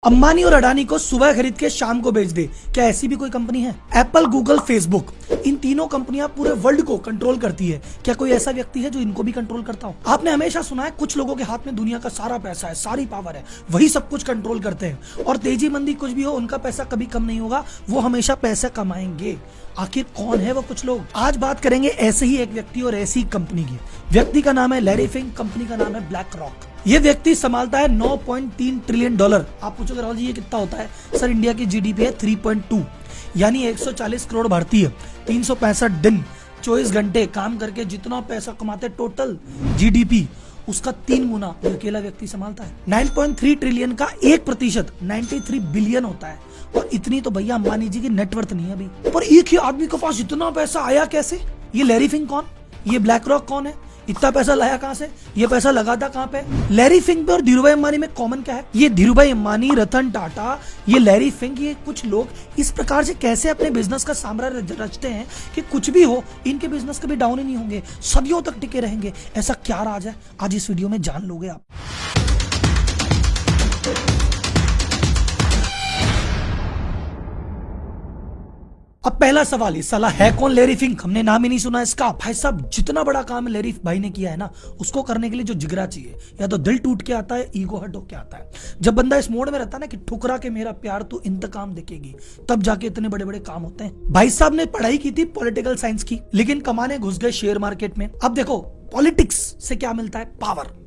अंबानी और अडानी को सुबह खरीद के शाम को बेच दे, क्या ऐसी भी कोई कंपनी है? एप्पल, गूगल, फेसबुक, इन तीनों कंपनियां पूरे वर्ल्ड को कंट्रोल करती है। क्या कोई ऐसा व्यक्ति है जो इनको भी कंट्रोल करता हो? आपने हमेशा सुना है कुछ लोगों के हाथ में दुनिया का सारा पैसा है, सारी पावर है, वही सब कुछ कंट्रोल करते हैं और तेजी मंदी कुछ भी हो उनका पैसा कभी कम नहीं होगा, वो हमेशा पैसा कमाएंगे। आखिर कौन है वो कुछ लोग? आज बात करेंगे ऐसे ही एक व्यक्ति और ऐसी कंपनी की। व्यक्ति का नाम है लैरी फिंक, कंपनी का नाम है ब्लैक रॉक। ये व्यक्ति संभालता है 9.3 ट्रिलियन डॉलर। आप पूछोगे राहुल जी ये कितना होता है? सर इंडिया की जीडीपी है 3.2, यानी 140 करोड़ भारतीय 365 दिन 24 घंटे काम करके जितना पैसा कमाते टोटल जीडीपी उसका 3 गुना ये अकेला व्यक्ति संभालता है। 9.3 ट्रिलियन का 1% 93 बिलियन होता है और इतनी तो भैया अंबानी जी की नेटवर्थ नहीं है अभी। पर एक ही आदमी के पास इतना पैसा आया कैसे? ये लैरी फिंक कौन? ये ब्लैक रॉक कौन है? इतना पैसा लाया कहां से? ये पैसा लगाता कहां पे? लैरी फिंक पे और धीरूभाई अंबानी में कॉमन क्या है? ये धीरूभाई अंबानी, रतन टाटा, ये लैरी फिंक, ये कुछ लोग इस प्रकार से कैसे अपने बिजनेस का साम्राज्य रचते हैं कि कुछ भी हो इनके बिजनेस कभी डाउन ही नहीं होंगे, सदियों तक टिके रहेंगे। ऐसा क्या राज है? आज इस वीडियो में जान लोगे आप। अब पहला सवाल, ये साला है कौन लैरी फिंक? हमने नाम ही नहीं सुना इसका। भाई साहब जितना बड़ा काम लैरी भाई ने किया है ना, उसको करने के लिए जो जिगरा चाहिए, या तो दिल टूट के आता है, ईगो हट होके आता है। जब बंदा इस मोड में रहता है ना कि ठुकरा के मेरा प्यार तू इंतकाम देखेगी, तब जाके इतने बड़े बड़े काम होते हैं। भाई साहब ने पढ़ाई की थी पॉलिटिकल साइंस की, लेकिन कमाने घुस गए शेयर मार्केट में। अब देखो पॉलिटिक्स से क्या मिलता है? पावर।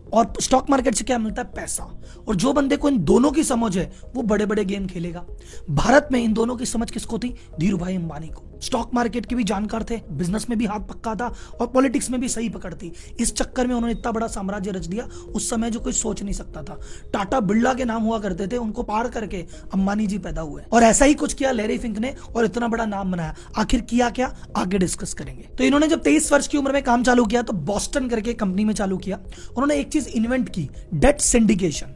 और स्टॉक मार्केट से क्या मिलता है? पैसा। और जो बंदे को इन दोनों की समझ है वो बड़े बड़े गेम खेलेगा। भारत में इन दोनों की समझ किसको थी? धीरूभाई अंबानी को। स्टॉक मार्केट के भी जानकार थे, बिजनेस में भी हाथ पक्का था और पॉलिटिक्स में भी सही पकड़ थी। इस चक्कर में उन्होंने इतना बड़ा साम्राज्य रच दिया उस समय जो कोई सोच नहीं सकता था। टाटा बिरला के नाम हुआ करते थे, उनको पार करके अंबानी जी पैदा हुए और ऐसा ही कुछ किया लैरी फिंक ने और इतना बड़ा नाम बनाया। आखिर किया क्या, आगे डिस्कस करेंगे। तो इन्होंने जब 23 वर्ष की उम्र में काम चालू किया तो बॉस्टन करके कंपनी में चालू किया। उन्होंने एक चीज इन्वेंट की, डेट सिंडिकेशन।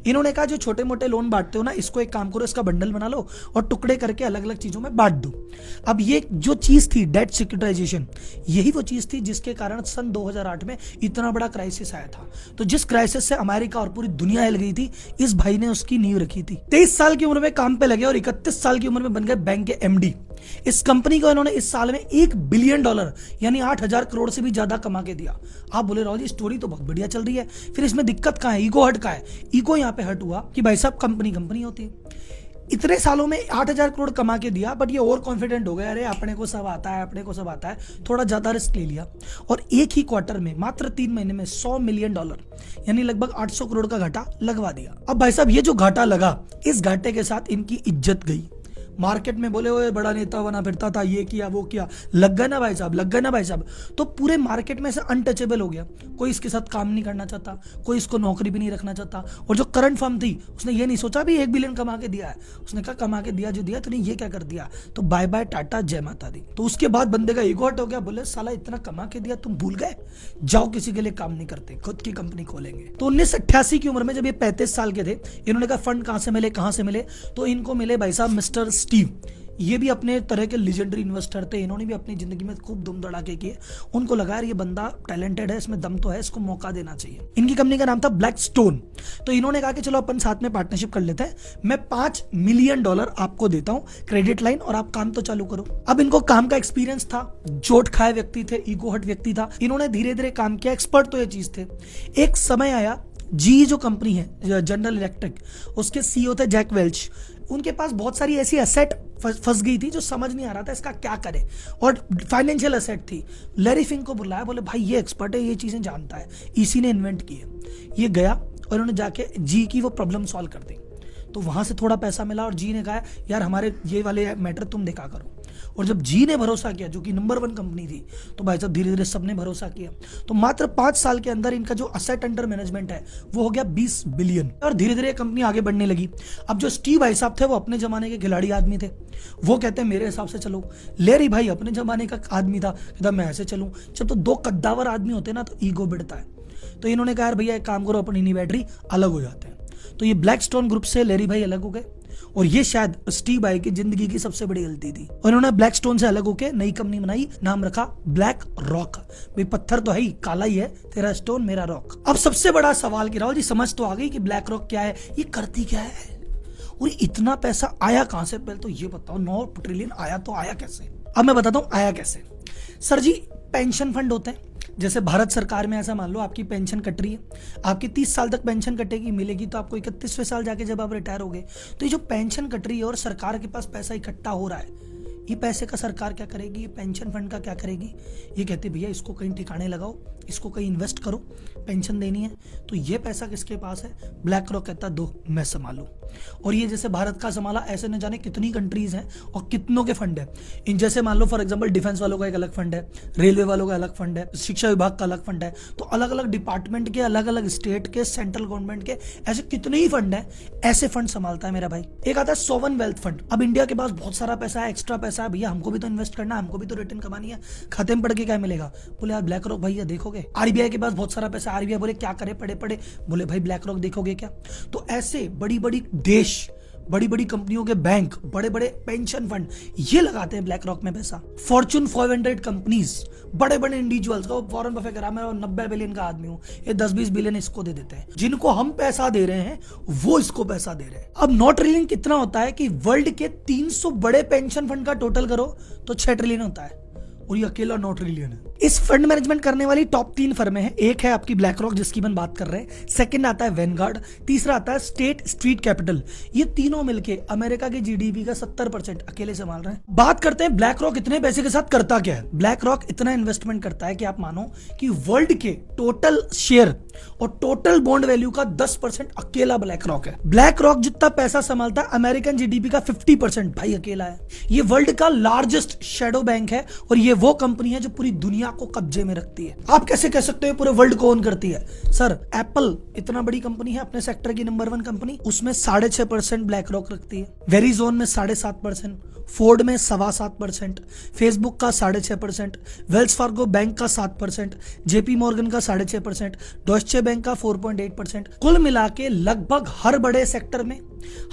इन्होंने कहा जो छोटे मोटे लोन बांटते हो ना, इसको एक काम करो, इसका बंडल बना लो और टुकड़े करके अलग अलग चीजों में बांट दो। अब ये जो चीज थी डेट सिक्योरिटाइजेशन, यही वो चीज थी जिसके कारण सन 2008 में इतना बड़ा क्राइसिस आया था। तो जिस क्राइसिस से अमेरिका और पूरी दुनिया हिल गई थी, इस भाई ने उसकी नींव रखी थी। 23 साल की उम्र में काम पे लगे और 31 साल की उम्र में बन गए बैंक के एमडी। इस कंपनी को इन्होंने इस साल में $1 बिलियन यानी 8,000 करोड़ से भी ज्यादा कमा के दिया। आप बोले राहुल जी स्टोरी तो बहुत बढ़िया चल रही है, फिर इसमें दिक्कत कहां है? ईगो हट का है। ईगो यहाँ पे हट हुआ कि भाई साहब कंपनी होती है। इतने सालों में 8,000 करोड़ कमा के दिया, बट ये और कॉन्फिडेंट हो गया, अरे अपने को सब आता है, अपने को सब आता है, थोड़ा ज्यादा रिस्क ले लिया और एक ही क्वार्टर में मात्र 3 महीने में $100 मिलियन यानी लगभग 800 करोड़ का घाटा लगवा दिया। अब भाई साहब ये जो घाटा लगा, इस घाटे के साथ इनकी इज्जत गई। मार्केट में बोले हुए बड़ा नेता बना फिरता था, ये किया वो किया, लग गए ना भाई साहब, लग गए ना भाई साहब। तो पूरे मार्केट में से अनटचेबल हो गया, कोई इसके साथ काम नहीं करना चाहता, कोई इसको नौकरी भी नहीं रखना चाहता। और जो करंट फर्म थी उसने ये नहीं सोचा भी 1 बिलियन कमा के दिया है, उसने कहा कमा के दिया जो दिया तूने ये क्या कर दिया, तो बाय बाय टाटा जय माता दी। तो उसके बाद बंदे का ईगो हट हो गया, बोले साला इतना कमा के दिया तुम भूल गए, जाओ किसी के लिए काम नहीं करते, खुद की कंपनी खोलेंगे। तो 1988 की उम्र में जब ये 35 साल के थे, इन्होंने कहा फंड कहां से मिले, तो इनको मिले भाई साहब मिस्टर स्टीव। ये भी अपने तरह के लीजेंडरी इन्वेस्टर थे, इन्होंने भी अपनी जिंदगी में खूब धूम धड़ाके किए। उनको लगा यार ये बंदा टैलेंटेड है, इसमें दम तो है, इसको मौका देना चाहिए। इनकी कंपनी का नाम था ब्लैक स्टोन। तो इन्होंने कहा कि चलो अपन साथ में पार्टनरशिप कर लेते हैं, मैं $5 मिलियन आपको देता हूं क्रेडिट लाइन और आप काम तो चालू करो। अब इनको काम का एक्सपीरियंस था, जोट खाए व्यक्ति थे, ईगो हट व्यक्ति था, इन्होंने धीरे धीरे काम किया, एक्सपर्ट तो ये चीज थे। एक समय आया, जी जो कंपनी है जनरल इलेक्ट्रिक, उसके सीईओ थे जैक वेल्च। उनके पास बहुत सारी ऐसी एसेट फंस गई थी जो समझ नहीं आ रहा था इसका क्या करे, और फाइनेंशियल एसेट थी। लैरी फिंक को बुलाया, बोले भाई ये एक्सपर्ट है, ये चीजें जानता है, इसी ने इन्वेंट की है। ये गया और उन्होंने जाके जी की वो प्रॉब्लम सॉल्व कर दी। तो वहां से थोड़ा पैसा मिला और जी ने कहा यार हमारे ये वाले मैटर तुम देखा करो। और जब जी ने भरोसा किया, जो कि नंबर 1 कंपनी थी, तो भाई साहब धीरे धीरे सबने भरोसा किया। तो मात्र 5 साल के अंदर इनका जो असेट अंडर मैनेजमेंट है वो हो गया 20 बिलियन और धीरे धीरे कंपनी आगे बढ़ने लगी। अब जो स्टीव भाई साहब थे वो अपने जमाने के खिलाड़ी आदमी थे, वो कहते हैं मेरे हिसाब से चलो। लैरी भाई अपने जमाने का आदमी था, कहता मैं ऐसे चलूं। जब तो 2 कद्दावर आदमी होते ना तो ईगो बढ़ता है। तो इन्होंने कहा यार भैया एक काम करो, अपनी नहीं बैटरी अलग हो जाते हैं। तो ये ब्लैक स्टोन ग्रुप से लैरी भाई अलग हो गए और ये शायद स्टीव भाई की जिंदगी की सबसे बड़ी गलती थी। और इन्होंने ब्लैक स्टोन से अलग होकर नई कंपनी बनाई, नाम रखा ब्लैक रॉक। भाई पत्थर तो है ही, काला ही है, तेरा स्टोन मेरा रॉक। अब सबसे बड़ा सवाल कि राहुल जी समझ तो आ गई कि ब्लैक रॉक क्या है, ये करती क्या है, और इतना पैसा आया कहां से, पहले तो ये बताओ 9 ट्रिलियन आया तो आया कैसे। अब मैं बताता हूं आया कैसे। सर जी, पेंशन फंड होते हैं, जैसे भारत सरकार में ऐसा मान लो आपकी पेंशन कट रही है, आपकी 30 साल तक पेंशन कटेगी, मिलेगी तो आपको 31वें साल जाके जब आप रिटायर हो गए, तो ये जो पेंशन कट रही है और सरकार के पास पैसा इकट्ठा हो रहा है, ये पैसे का सरकार क्या करेगी, ये पेंशन फंड का क्या करेगी, ये कहती भैया इसको कहीं ठिकाने लगाओ, इसको कहीं इन्वेस्ट करो, पेंशन देनी है। तो ये पैसा किसके पास है, ब्लैक रॉक कहता दो मैं संभालूं। और ये जैसे भारत का संभाला, ऐसे न जाने कितनी कंट्रीज हैं और कितनों के फंड है। इन जैसे मान लो फॉर एग्जांपल डिफेंस वालों का एक अलग फंड है, रेलवे वालों का अलग फंड है, शिक्षा विभाग का अलग फंड है, तो अलग अलग डिपार्टमेंट के, अलग अलग स्टेट के, सेंट्रल गवर्नमेंट के ऐसे कितने ही फंड है, ऐसे फंड संभालता है मेरा भाई। एक आता है सोवन वेल्थ फंड। अब इंडिया के पास बहुत सारा पैसा है, एक्स्ट्रा पैसा है, भैया हमको भी तो इन्वेस्ट करना है, हमको भी तो रिटर्न कमानी है, खाते में पड़ के क्या मिलेगा, बोले यार ब्लैक रॉक भैया देखोगे। आरबीआई के पास बहुत सारा पैसा, आरबीआई बोले क्या करे पड़े पड़े, बोले भाई ब्लैक रॉक देखोगे क्या। तो ऐसे बड़ी बड़ी देश, बड़ी बड़ी कंपनियों के बैंक, बड़े बड़े पेंशन फंड ये लगाते हैं ब्लैक रॉक में पैसा। फॉर्च्यून 500 कंपनीज, बड़े बड़े इंडिविजुअल्स, वॉरेन बफेट कह रहा मैं 90 बिलियन का आदमी हूं, ये 10-20 बिलियन इसको दे देते हैं, जिनको हम पैसा दे रहे हैं वो इसको पैसा दे रहे हैं। अब 9 ट्रिलियन कितना होता है कि वर्ल्ड के 300 बड़े पेंशन फंड का टोटल करो तो 6 ट्रिलियन होता है, और ये अकेला 9 ट्रिलियन है। इस फंड मैनेजमेंट करने वाली टॉप 3 फर्में हैं। एक है आपकी ब्लैक रॉक जिसकी हम बात कर रहे हैं, सेकंड आता है वैनगार्ड, तीसरा आता है स्टेट स्ट्रीट कैपिटल। ये तीनों मिलके अमेरिका की जीडीपी का 70% अकेले संभाल रहे हैं। बात करते हैं ब्लैक रॉक इतने पैसे के साथ करता क्या है। ब्लैक रॉक इतना इन्वेस्टमेंट करता है कि आप मानो कि वर्ल्ड के टोटल शेयर और टोटल बॉन्ड वैल्यू का 10% अकेला ब्लैक रॉक है। ब्लैक रॉक जितना पैसा संभालता है अमेरिकन जीडीपी का 50% भाई अकेला है। ये वर्ल्ड का लार्जेस्ट शैडो बैंक है और ये वो कंपनी है जो पूरी दुनिया को कब्जे में रखती है। आप कैसे कह सकते हो पूरे वर्ल्ड को ओन करती है। सर एप्पल इतना बड़ी कंपनी है, अपने सेक्टर की नंबर 1 कंपनी, उसमें 6.5% ब्लैक रॉक रखती है। वेरिजोन में 7.5%, फोर्ड में 7.25%, फेसबुक का 6.5%, वेल्स फार्गो बैंक का 7%, जेपी मॉर्गन का 6.5%, डॉइचे बैंक का 4.8%। कुल मिला के लगभग हर बड़े सेक्टर में,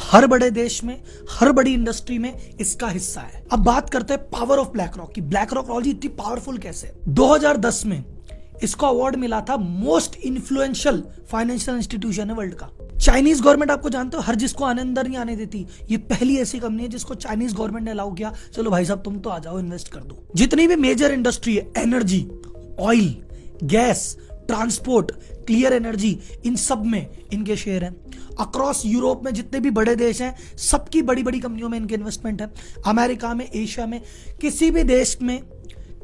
हर बड़े देश में, हर बड़ी इंडस्ट्री में इसका हिस्सा है। अब बात करते हैं पावर ऑफ ब्लैक रॉक की। ब्लैक रॉक टेक्नोलॉजी इतनी पावरफुल कैसे। 2010 में इसको अवार्ड मिला था मोस्ट इन्फ्लुएंशियल फाइनेंशियल इंस्टीट्यूशन है वर्ल्ड का। चाइनीज गवर्नमेंट आपको जानते हो हर जिसको आने अंदर नहीं आने देती, ये पहली ऐसी कंपनी है जिसको चाइनीज गवर्नमेंट ने अलाउ किया, चलो भाई साहब तुम तो आ जाओ इन्वेस्ट कर दो। जितनी भी मेजर इंडस्ट्री है, energy, oil, gas, transport, clear energy, इन सब में इनके शेयर हैं। अक्रॉस यूरोप में जितने भी बड़े देश हैं सबकी बड़ी बड़ी कंपनियों में इनके इन्वेस्टमेंट है। अमेरिका में, एशिया में, किसी भी देश में,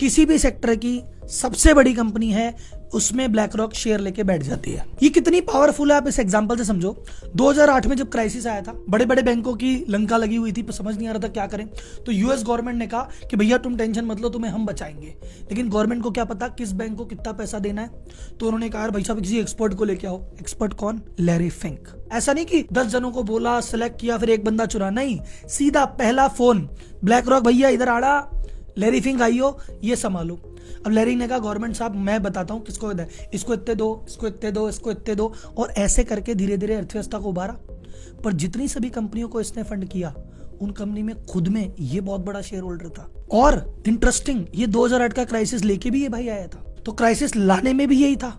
किसी भी सेक्टर की सबसे बड़ी कंपनी है उसमें ब्लैक रॉक शेयर लेके बैठ जाती है। ये कितनी पावरफुल है आप इस एग्जांपल से समझो। 2008 में जब क्राइसिस आया था, बड़े बड़े बैंकों की लंका लगी हुई थी, पर समझ नहीं आ रहा था क्या करें, तो यूएस गवर्नमेंट ने कहा कि भैया तुम टेंशन मत लो, तुम्हें हम बचाएंगे। लेकिन गवर्नमेंट को क्या पता किस बैंक को कितना पैसा देना है, तो उन्होंने कहा भाई साहब किसी एक्सपर्ट को लेके आओ। एक्सपर्ट कौन? Larry Fink. ऐसा नहीं कि 10 जनों को बोला, सिलेक्ट किया, फिर एक बंदा चुना, नहीं, सीधा पहला फोन, ब्लैक रॉक भैया इधर आड़ा, लैरी फिंक आइयो, ये संभालो। अब लैरी ने कहा गवर्नमेंट साहब मैं बताता हूँ किसको दे, इसको इतने दो, इसको इतने दो, इसको इतने दो, और ऐसे करके धीरे धीरे अर्थव्यवस्था को उभारा। पर जितनी सभी कंपनियों को इसने फंड किया, उन कंपनी में खुद में ये बहुत बड़ा शेयर होल्डर था। और इंटरेस्टिंग, ये 2008 का क्राइसिस लेके भी ये भाई आया था, तो क्राइसिस लाने में भी यही था,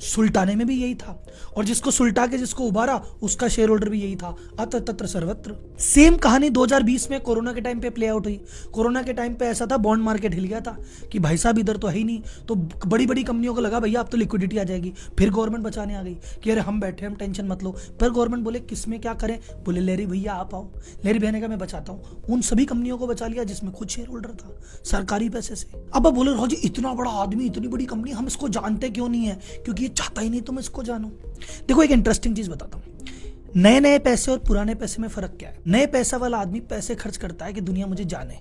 सुलटाने में भी यही था, और जिसको सुलटा के जिसको उबारा उसका शेयर होल्डर भी यही था। अत्र तत्र सर्वत्र। सेम कहानी 2020 में कोरोना के टाइम पे प्ले आउट हुई। कोरोना के टाइम पे ऐसा था, बॉन्ड मार्केट हिल गया था कि भाई साहब इधर तो है ही नहीं, तो बड़ी बड़ी कंपनियों को लगा भैया अब तो लिक्विडिटी आ जाएगी। फिर गवर्नमेंट बचाने आ गई कि अरे हम बैठे, हम टेंशन मत लो। पर गवर्नमेंट बोले किसमें क्या करें, बोले लैरी भैया आप आओ। लैरी भैया ने कहा मैं बचाता हूँ। उन सभी कंपनियों को बचा लिया जिसमें खुद शेयर होल्डर था, सरकारी पैसे से। अब बोले राव जी इतना बड़ा आदमी, इतनी बड़ी कंपनी, हम इसको जानते क्यों नहीं है? क्योंकि ये चाहता ही नहीं तुम इसको जानो। देखो एक इंटरेस्टिंग चीज बताता हूं, नए नए पैसे और पुराने पैसे में फर्क क्या है। नए पैसा वाला आदमी पैसे खर्च करता है कि दुनिया मुझे जाने,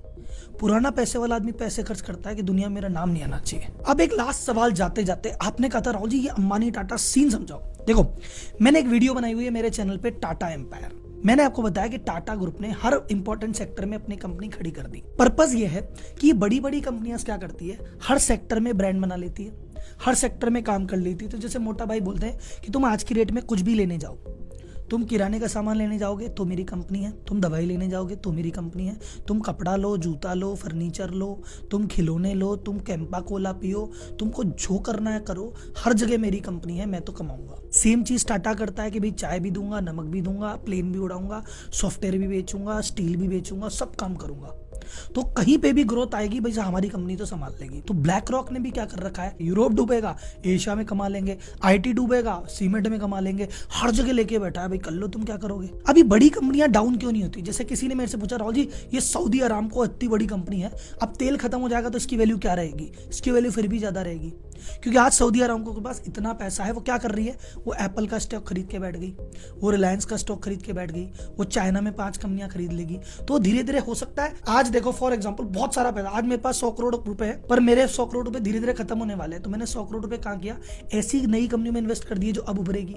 पुराना पैसे वाला आदमी पैसे खर्च करता है कि दुनिया मेरा नाम नहीं आना चाहिए। अब एक लास्ट सवाल जाते जाते, आपने कहा था राहुल जी ये अंबानी टाटा सीन समझाओ। देखो मैंने एक वीडियो बनाई हुई है मेरे चैनल पे, टाटा एम्पायर। मैंने आपको बताया कि टाटा ग्रुप ने हर इंपॉर्टेंट सेक्टर में अपनी कंपनी खड़ी कर दी। पर्पस ये है कि ये बड़ी बड़ी कंपनियां क्या करती है, हर सेक्टर में ब्रांड बना लेती है, हर सेक्टर में काम कर लेती है। तो जैसे मोटा भाई बोलते हैं कि तुम आज की रेट में कुछ भी लेने जाओ तुम किराने का सामान लेने जाओगे तो मेरी कंपनी है, तुम दवाई लेने जाओगे तो मेरी कंपनी है, तुम कपड़ा लो, जूता लो, फर्नीचर लो, तुम खिलौने लो, तुम कैंपा कोला पियो, तुमको जो करना है करो, हर जगह मेरी कंपनी है, मैं तो कमाऊंगा। सेम चीज टाटा करता है कि भाई चाय भी दूंगा, नमक भी दूंगा, प्लेन भी उड़ाऊंगा, सॉफ्टवेयर भी बेचूंगा, स्टील भी बेचूंगा, सब काम करूंगा। तो कहीं पे भी ग्रोथ आएगी भाई हमारी कंपनी तो संभाल लेगी। तो ब्लैक रॉक ने भी क्या कर रखा है, यूरोप डूबेगा एशिया में कमा लेंगे, आईटी डूबेगा सीमेंट में कमा लेंगे, हर जगह लेके बैठा है भाई, कर लो तुम क्या करोगे। अभी बड़ी कंपनियां डाउन क्यों नहीं होती? जैसे किसी ने मेरे से पूछा, राहुल जी ये सऊदी अरामको इतनी बड़ी कंपनी है, अब तेल खत्म हो जाएगा तो इसकी वैल्यू क्या रहेगी? इसकी वैल्यू फिर भी ज्यादा रहेगी, क्योंकि आज सऊदी अरामको के पास इतना पैसा है। वो क्या कर रही है, वो एप्पल का स्टॉक खरीद के बैठ गई, वो रिलायंस का स्टॉक खरीद के बैठ गई, वो चाइना में 5 कंपनियां खरीद लेगी। तो धीरे धीरे हो सकता है, आज देखो फॉर एग्जांपल बहुत सारा पैसा, आज मेरे पास 100 करोड़ रुपए है, पर मेरे 100 करोड़ रुपए धीरे धीरे खत्म होने वाले हैं। तो मैंने 100 करोड़ रुपए कहाँ किया, ऐसी नई कंपनी में इन्वेस्ट कर दिए जो अब उभरेगी।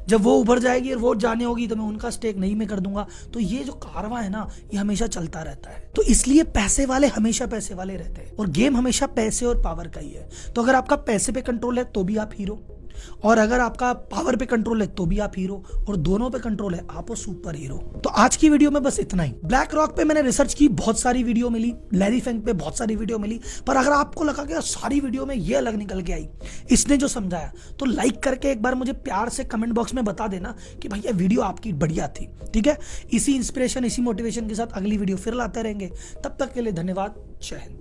जब वो उभर जाएगी और वोट जाने होगी तो मैं उनका स्टेक नहीं में कर दूंगा। तो ये जो कारवां है ना, ये हमेशा चलता रहता है। तो इसलिए पैसे वाले हमेशा पैसे वाले रहते हैं, और गेम हमेशा पैसे और पावर का ही है। तो अगर आपका पैसे पे कंट्रोल है तो भी आप हीरो, और अगर आपका पावर पे कंट्रोल है तो भी आप हीरो, और दोनों पे कंट्रोल है आप हो सुपर हीरो। तो आज की वीडियो में बस इतना ही। ब्लैक रॉक पे मैंने रिसर्च की, बहुत सारी वीडियो मिली, लैरी फेंग पे बहुत सारी वीडियो मिली, पर अगर आपको लगा कि सारी वीडियो में ये अलग निकल के आई, इसने जो समझाया, तो लाइक करके एक बार मुझे प्यार से कमेंट बॉक्स में बता देना कि भाई ये वीडियो आपकी बढ़िया थी। ठीक है, इसी इंस्पिरेशन इसी मोटिवेशन के साथ अगली वीडियो फिर लाते रहेंगे। तब तक के लिए धन्यवाद, जय हिंद।